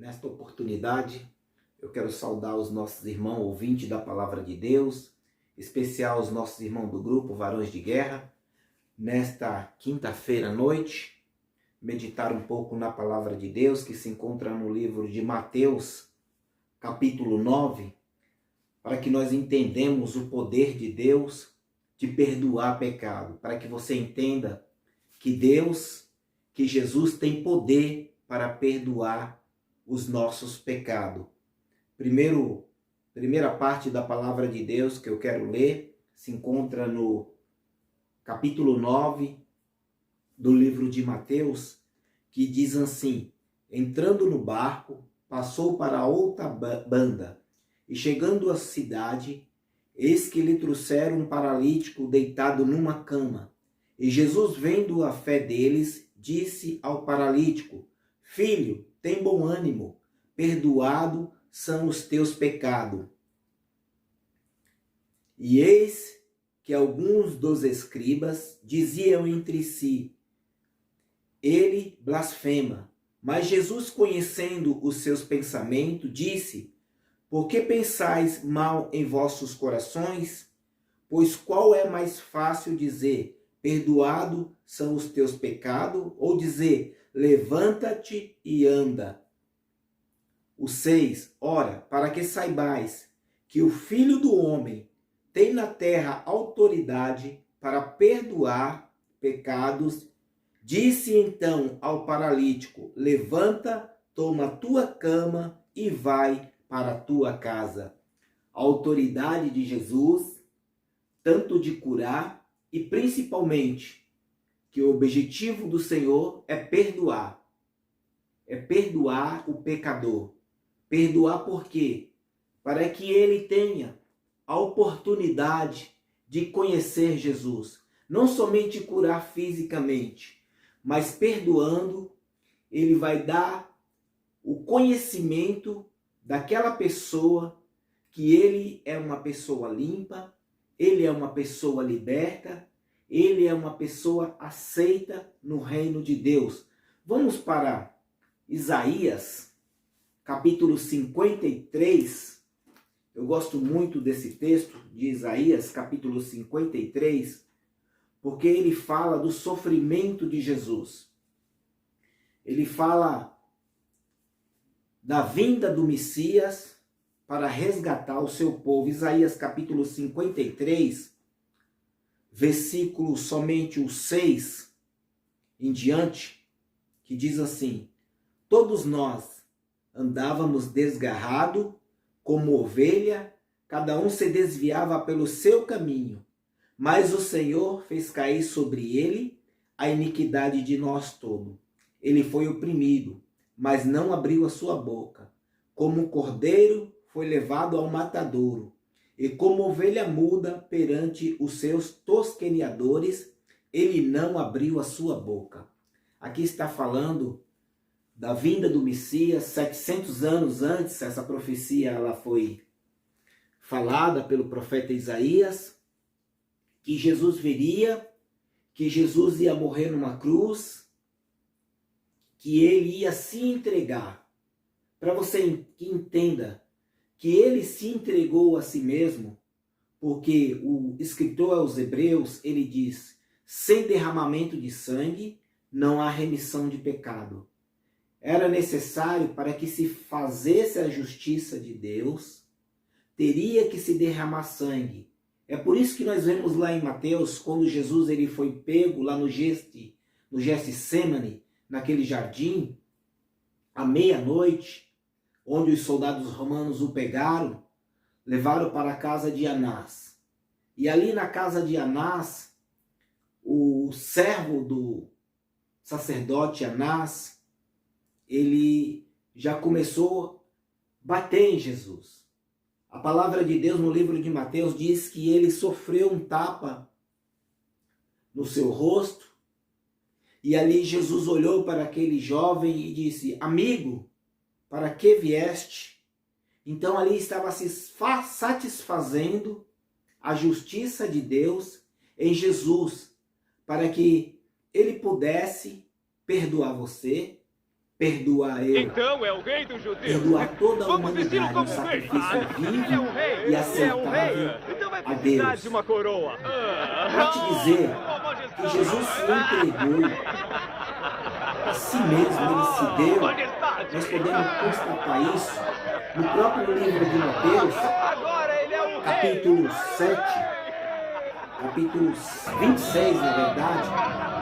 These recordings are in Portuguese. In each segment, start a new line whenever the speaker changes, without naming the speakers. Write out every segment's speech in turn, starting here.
Nesta oportunidade, eu quero saudar os nossos irmãos ouvintes da Palavra de Deus, especial os nossos irmãos do grupo Varões de Guerra. Nesta quinta-feira à noite, meditar um pouco na Palavra de Deus, que se encontra no livro de Mateus, capítulo 9, para que nós entendamos o poder de Deus de perdoar pecado, para que você entenda que Jesus tem poder para perdoar os nossos pecados. Primeira parte da palavra de Deus que eu quero ler se encontra no capítulo 9 do livro de Mateus, que diz assim: entrando no barco, passou para a outra banda, e chegando à cidade, eis que lhe trouxeram um paralítico deitado numa cama. E Jesus, vendo a fé deles, disse ao paralítico: filho, tem bom ânimo, perdoado são os teus pecados. E eis que alguns dos escribas diziam entre si: ele blasfema. Mas Jesus, conhecendo os seus pensamentos, disse: por que pensais mal em vossos corações? Pois qual é mais fácil dizer: perdoado são os teus pecados, ou dizer: levanta-te e anda? O 6. Ora, para que saibais que o Filho do Homem tem na terra autoridade para perdoar pecados, disse então ao paralítico: levanta, toma a tua cama e vai para a tua casa. A autoridade de Jesus, tanto de curar e principalmente que o objetivo do Senhor é perdoar o pecador. Perdoar por quê? Para que ele tenha a oportunidade de conhecer Jesus. Não somente curar fisicamente, mas perdoando, ele vai dar o conhecimento daquela pessoa que ele é uma pessoa limpa, ele é uma pessoa liberta, ele é uma pessoa aceita no reino de Deus. Vamos para Isaías, capítulo 53. Eu gosto muito desse texto de Isaías, capítulo 53, porque ele fala do sofrimento de Jesus. Ele fala da vinda do Messias para resgatar o seu povo. Isaías, capítulo 53, versículo somente o 6 em diante, que diz assim: todos nós andávamos desgarrado como ovelha, cada um se desviava pelo seu caminho, mas o Senhor fez cair sobre ele a iniquidade de nós todos. Ele foi oprimido, mas não abriu a sua boca. Como cordeiro foi levado ao matadouro, e como ovelha muda perante os seus tosqueneadores, ele não abriu a sua boca. Aqui está falando da vinda do Messias. 700 anos antes, essa profecia ela foi falada pelo profeta Isaías, que Jesus viria, que Jesus ia morrer numa cruz, que ele ia se entregar. Para você que entenda que ele se entregou a si mesmo, porque o escritor aos Hebreus, ele diz: sem derramamento de sangue não há remissão de pecado. Era necessário, para que se fazesse a justiça de Deus, teria que se derramar sangue. É por isso que nós vemos lá em Mateus, quando Jesus ele foi pego lá no Getsêmani, naquele jardim, à meia-noite, onde os soldados romanos o pegaram, levaram para a casa de Anás. E ali na casa de Anás, o servo do sacerdote Anás, ele já começou a bater em Jesus. A palavra de Deus no livro de Mateus diz que ele sofreu um tapa no seu rosto, e ali Jesus olhou para aquele jovem e disse: amigo, para que vieste? Então ali estava se satisfazendo a justiça de Deus em Jesus, para que ele pudesse perdoar você, perdoar eu,
Então é o rei dos judeus.
perdoar toda a
Vamos vesti-lo
humanidade, um
como rei.
sacrifício
Ele é
vivo
o rei.
e
Ele é o
aceitável
rei. Então vai
a
precisar
Deus.
de uma coroa.
Para te dizer que Jesus se entregou a si mesmo, ele se deu. Nós podemos constatar isso no próprio livro de Mateus,
Agora ele é o rei.
capítulo 7, capítulo 26, na verdade,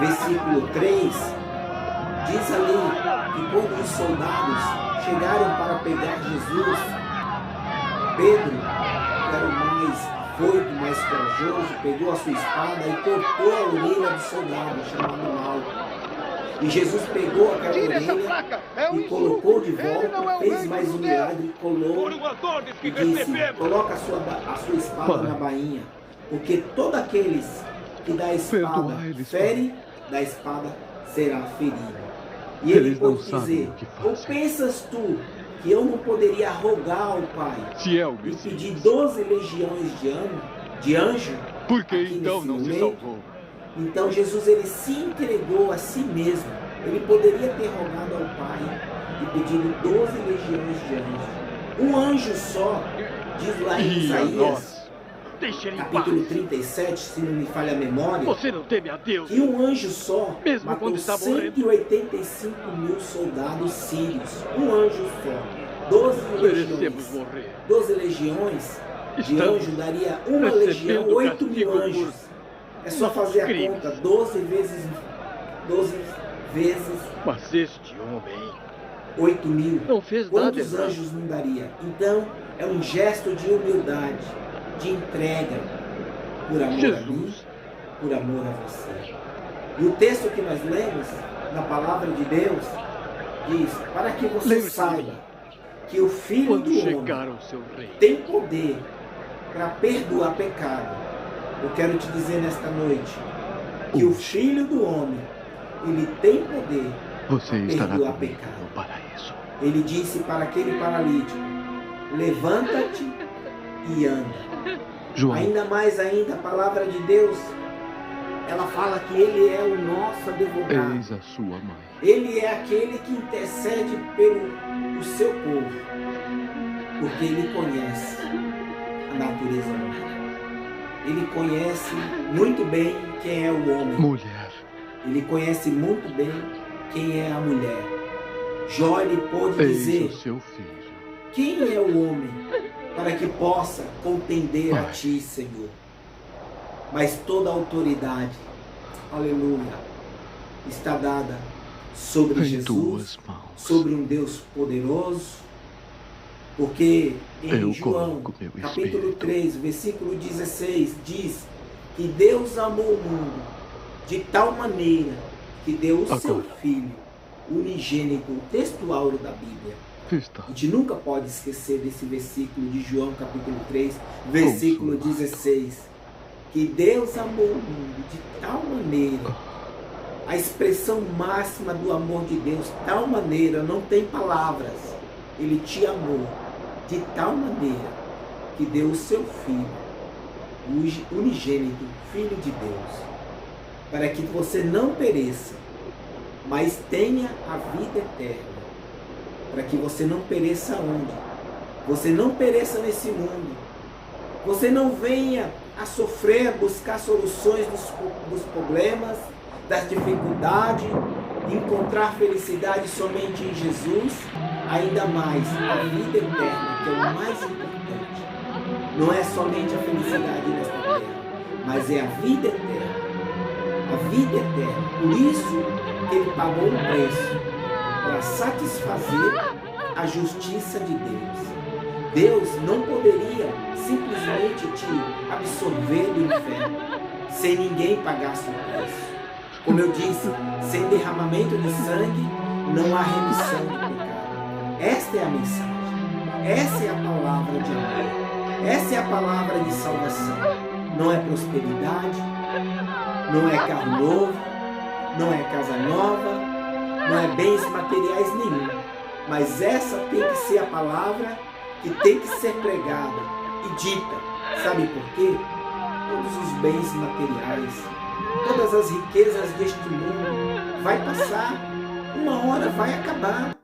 versículo 3, diz ali que quando os soldados chegaram para pegar Jesus, Pedro, que era o mais afoito, mais corajoso, pegou a sua espada e cortou a orelha do soldado chamado Malco. E Jesus pegou aquela orelha e colocou de volta, fez mais um milagre, colou e disse, coloca a sua espada na bainha, porque todos aqueles que da espada fere, da espada será ferido. E ele pode dizer, ou pensas tu que eu não poderia rogar ao Pai e pedir 12 legiões de anjo?
Por que então não se salvou?
Então Jesus ele se entregou a si mesmo. Ele poderia ter rogado ao Pai e pedido 12 legiões de anjos. Um anjo só, diz lá em Isaías, capítulo 37, se não me falha a memória,
Você não teme a Deus?
que um anjo só
Mesmo
matou
quando está morrendo?
185 mil soldados sírios. Um anjo só. 12
Merecemos
legiões.
morrer.
12 legiões de
Estamos
anjo daria uma legião,
recebendo
8 mil
castigo
anjos. É só fazer a
crimes.
conta, 12 vezes 12
Mas este homem
8 mil.
não fez nada
Quantos
errado.
anjos não daria? Então, é um gesto de humildade, de entrega, por amor a mim,
Jesus.
por amor a você. E o texto que nós lemos, na palavra de Deus, diz, para que você
Lembre-se de
saiba
mim.
que o Filho
Quando
do Homem
chegar o seu rei,
tem poder para perdoar pecado. Eu quero te dizer nesta noite que o Filho do Homem, ele tem poder
você
para
estará
perdoar
comigo
pecado.
no paraíso.
Ele disse para aquele paralítico, levanta-te e anda.
João,
Ainda mais ainda, a palavra de Deus, ela fala que ele é o nosso advogado.
eis a sua mãe.
Ele é aquele que intercede pelo seu povo, porque ele conhece a natureza humana. Ele conhece muito bem quem é o homem.
Mulher,
Ele conhece muito bem quem é a mulher. Jó lhe pôde
eis
dizer,
o seu filho.
quem é o homem para que possa contender a
Pai.
ti, Senhor? Mas toda a autoridade, aleluia, está dada sobre
Em
Jesus,
tuas mãos.
sobre um Deus poderoso, porque em
Eu
João,
coloco meu
capítulo
espírito.
3, versículo 16, diz que Deus amou o mundo de tal maneira que deu o seu
Agora.
Filho unigênito, o texto áureo da Bíblia.
Está.
A gente nunca pode esquecer desse versículo de João, capítulo 3, versículo
Consumado.
16. Que Deus amou o mundo de tal maneira, a expressão máxima do amor de Deus, tal maneira, não tem palavras. Ele te amou de tal maneira que deu o seu Filho, o unigênito, Filho de Deus, para que você não pereça, mas tenha a vida eterna. Para que você não pereça onde? Você não pereça nesse mundo. Você não venha a sofrer, buscar soluções dos problemas, das dificuldades, encontrar felicidade somente em Jesus, ainda mais a vida eterna, que é o mais importante. Não é somente a felicidade nesta terra, mas é a vida eterna. A vida eterna. Por isso que ele pagou um preço para satisfazer a justiça de Deus. Deus não poderia simplesmente te absorver do inferno sem ninguém pagasse o preço. Como eu disse, sem derramamento de sangue não há remissão de pecado. Esta é a mensagem. Essa é a palavra de amor. Essa é a palavra de salvação. Não é prosperidade, não é carro novo, não é casa nova, não é bens materiais nenhum, mas essa tem que ser a palavra que tem que ser pregada e dita. Sabe por quê? Todos os bens materiais, todas as riquezas deste mundo vai passar. Uma hora vai acabar.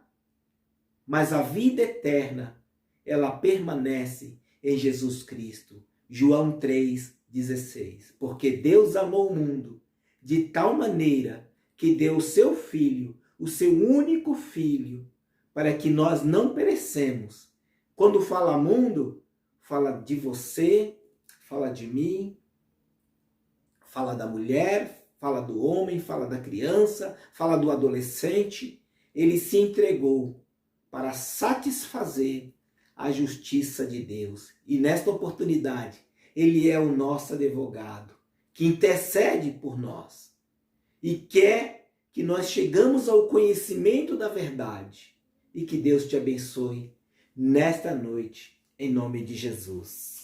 Mas a vida eterna, ela permanece em Jesus Cristo. João 3,16. Porque Deus amou o mundo de tal maneira que deu o seu Filho, o seu único Filho, para que nós não perecemos. Quando fala mundo, fala de você, fala de mim, fala da mulher, fala do homem, fala da criança, fala do adolescente. Ele se entregou para satisfazer a justiça de Deus. E nesta oportunidade, ele é o nosso advogado, que intercede por nós e quer que nós chegamos ao conhecimento da verdade. E que Deus te abençoe nesta noite, em nome de Jesus.